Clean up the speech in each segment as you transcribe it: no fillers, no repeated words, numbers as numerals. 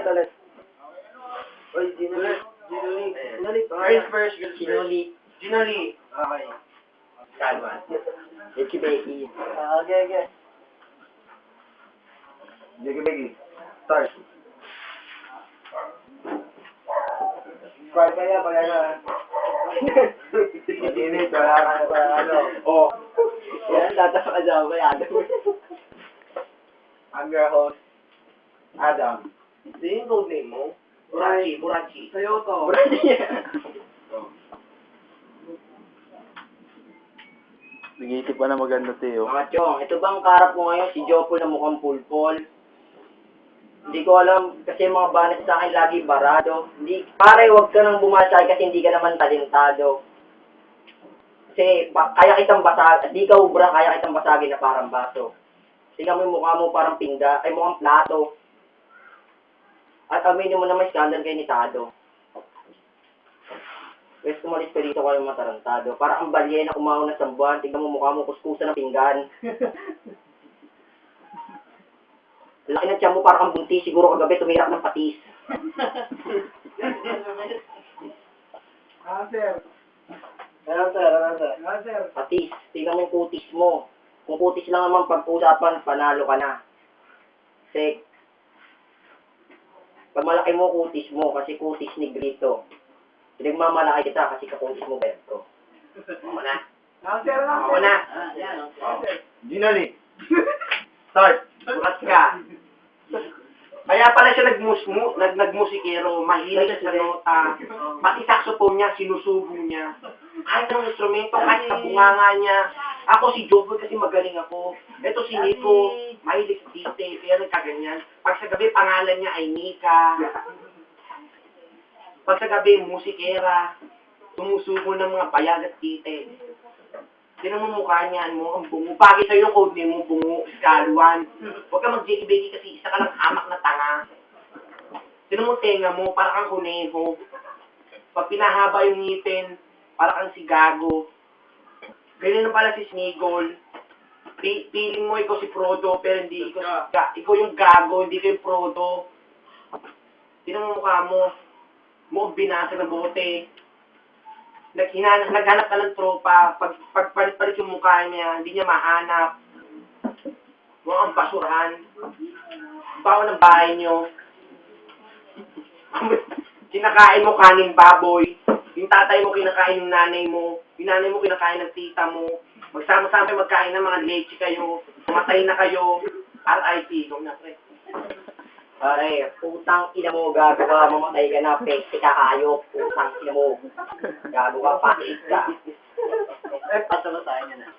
ulit. Oy, Ginoli. Ginoli. First. Ginoli. Ginoli. Okay. Kalma. Becky. Okay. Becky. Start. Squad kaya, pag ano. Matinit, wala ka na pa ano. Oh. Yan, tatapos ka dyan, kaya Adam. I'm your host, Adam. Ito yung code name mo? Burachi. Sa'yo to. Nag-iisip pa na maganda, Teo. Mga chong, ito bang karap ko ngayon si Jopol na mukhang pulpol? Hindi ko alam kasi mga banat sa akin lagi barado. Pare, wag ka nang bumasay kasi hindi ka naman talentado. Kasi kaya kitang basag, di ka ubra, kaya kitang basagin na parang baso. Tingnan mo yung mukha mo parang pingga, ay mukhang plato. At aminin mo na may skandal kay Nitado. Pwes kumalis ka dito kayo matarantado. Para ang balye na kumaon na sambuan, tingnan mo mukha mo kuskusa ng pinggan. Laki ng tiyan mo parang buntis, siguro kagabi tumirak ng patis. Sir. Sir. Patis, tingnan mo yung kutis mo. Kung kutis lang naman pag-usapan, panalo ka na. Kasi, pag malaki mo kutis mo, kasi kutis ni Grito. Pinagmamalaki kita kasi kakutis mo Berto. Ako na. Sir. Ako na. Ginoli. Start. Bukas ka. Kaya pala siya nagmusikero, mahilig sa nota, pati saxophone niya, sinusubo niya. Kahit anong instrumento, kahit sa bunganga niya. Ako si Jobo kasi magaling ako. Ito si Nico, mahilig sa tite, kaya nagkaganyan. Pag sa gabi, pangalan niya ay Nika. Pag sa gabi, musikera, sumusubo ng mga bayag at tite. Tinan mo mukha niyan mo, ang bungo. Bagay sa'yo yung code name mo, bungo, iskaluan. Huwag ka mag-jiggy-baggy kasi isa ka lang hamak na tanga. Tinan mo tenga mo, para kang kuneho. Pag pinahaba yung ngipin, para kang si Gago. Ganyan pala si Snigol. Feeling mo ikaw si Frodo, pero hindi ikaw ikaw yung Gago, hindi ka yung Frodo. Tinan mo mukha mo, mukhang binasa ng bote. Naghanap ka ng tropa, pag palit-palit yung mukha niya, hindi niya mahanap. Mukhang basurahan. Bawa ng bahay niyo. Kinakain mo kanin baboy. Yung tatay mo kinakain ng nanay mo. Yung nanay mo kinakain ng tita mo. Magsama-sama magkain ng mga leche kayo. Mamatay na kayo. RIP. Huwag na, pre. Pare, putang ina mo, gago ka, mamatay ka na, peste ka kayo, putang ina mo. Gago ka, pasit ka. Pasa ba tayo na?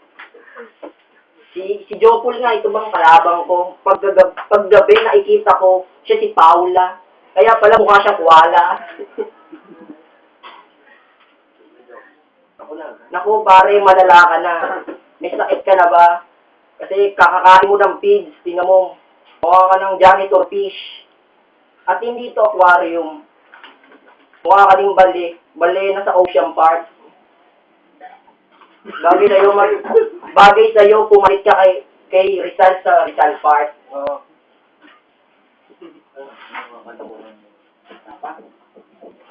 Si Jopol nga, ito bang kalabang ko, paggabi nakikita ko, siya si Paula. Kaya pala mukha siya kuwala. Naku, pare, malala ka na. May sakit ka na ba? Kasi kakakain mo ng feeds, tingnan mo. Mukha ka ng janitor fish. At hindi ito aquarium. Mukha ka ding bali na sa Ocean Park. Bagay sa'yo, pumalit ka kay Rizal sa Rizal Park. Oo.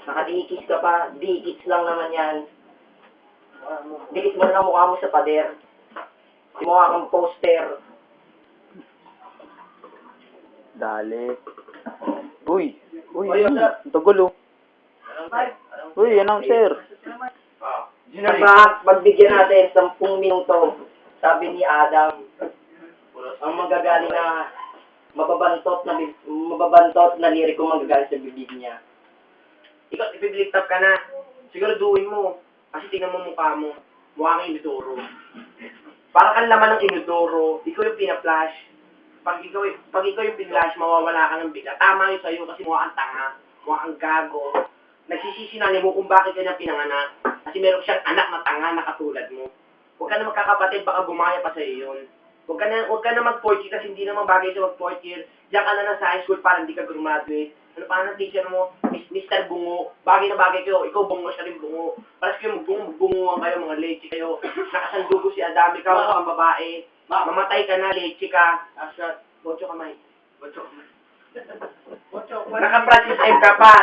Nakadikis ka pa, dikits lang naman yan. Dikit mo na lang mukha mo sa pader. Mukha kang poster. Dali. Uy, ang tagal, oh. Uy, announcer. Diba, pagbigyan natin 10 minuto, sabi ni Adam, ang magagaling na mababantot na liriko magagaling sa bibig niya. Ikaw, ipibliktap ka na. Siguraduhin mo. Kasi tingnan mo mukha mo. Mukha kang inodoro. Para kang laman ng inodoro, ikaw yung pina-flash. Pag ikaw yung pinlash, mawawala ka ng bigla. Tama yun sa'yo kasi mukha kang tanga. Mukha kang gago. Nagsisisi na mo kung bakit ka niya pinanganak. Kasi meron siyang anak na tanga na katulad mo. Huwag ka na magkakapatid, baka bumaya pa sa'yo yun. Huwag ka na mag-4 year kasi hindi naman bagay sa mag-4 year. Diyan ka na lang sa high school para hindi ka graduate. Ano pa ng teacher mo? Mr. Bungo. Bagay na bagay kayo. Ikaw bungo, siya rin bungo. Paras kayo magbunguan kayo, mga leche kayo. Nakasandugo si Adam, ikaw ang babae. Mamatay ka na, leche ka. Bocho kamay. Bocho kamay. Bocho Naka-practice time ka pa.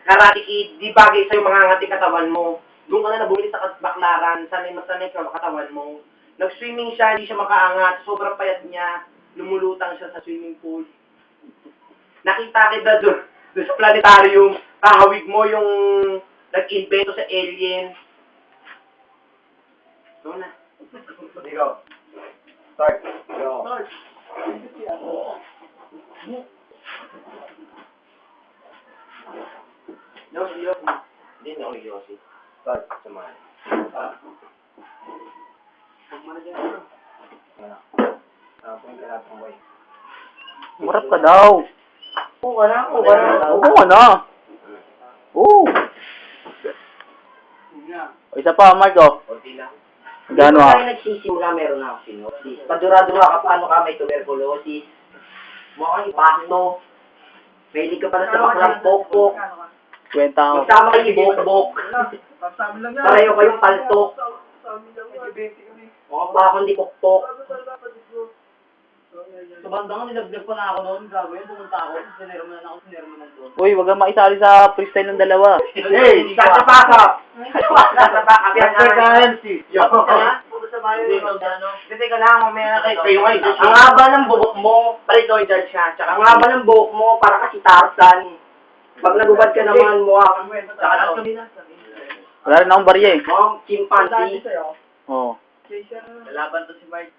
Karate Kid, di bagay sa'yo mga ngati katawan mo. Doon ka na bumili sa baklaran, sanay ka katawan mo. Nag-swimming siya, hindi siya makaangat. Sobrang payat niya. Lumulutang siya sa swimming pool. Nakita kita doon sa planetarium. Kahawig mo yung nag-invento sa alien. Doon na. Ikaw. Start. Go. Yossi. Hindi na ako nag-Yossi. Start. Samahan. Marap ka daw. Oo ka na. Oo ka na. Upo ka na. Oo. O, isa pa, Marco. Kunti lang. Gano Kung ah? tayo nagsisimula, meron na akong sinopsis. Padura-dura ka, paano ka may tuberculosis? Mukhang ipakto. Pwede ka pala sa baklang pokpok. Kwenta ako. Magsama kayo ni Bokbok. Pareho kayong paltok. Mukhang pa akong di pokpok. Sa bandang nilagdag pa na ako noon, gago yun, pumunta ako, sinero mo na doon. Uy, wag kang makisali sa freestyle ng dalawa. Hey, start the back up! Start the back up. Yan na. Pumunta sa bayo yung ano. Kasi ka lang, mamaya na kayo ngayon. Ang haba ng buhok mo. Palito yung judge siya. Tsaka Ang haba ng buhok mo, para kasi Tarzan. Pag nagubad ka naman mo, Tsaka to. Wala rin akong barya eh. mukhang chimpanzee. Oo. Lalaban to si Mark.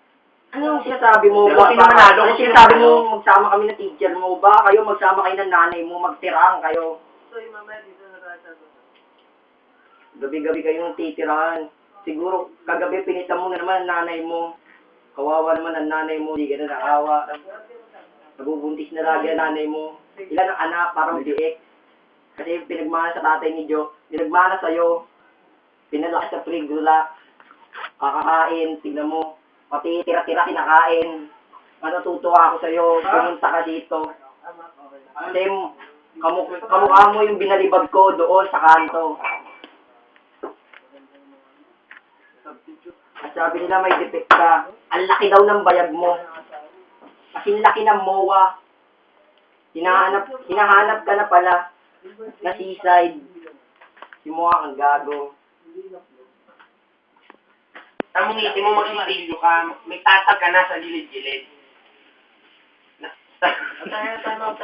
Anong sinasabi mo? Pero sino manalo? Anong sinasabi mo, magsama kami ng teacher mo ba? Kayo magsama kayo ng nanay mo, magtirang kayo. So yung mamaya dito nakasama. Gabi-gabi kayong titirahan. Siguro, kagabi pinita mo na naman ang nanay mo. Kawawa naman ang nanay mo, hindi ka na naawa. Nabubuntis na lagi ang nanay mo. Ilan ang anak, parang biik. Kasi pinagmana sa tatay ni Joe, pinagmana sa'yo. Pinalaki sa frigula. Kakakain, tignan mo. Pati tira-tira kinakain. Matutuwa ako sa'yo, pumunta ka dito. Kasi kamukha mo yung binalibag ko doon sa kanto. At sabi nila may defect ka. Ang laki daw ng bayag mo. Kasing laki ng MOA. Hinahanap ka na pala na seaside. Si MOA ang gago. Tamong ngiti mo magsisilyo ka, may tatag ka na sa gilid-gilid. Time out.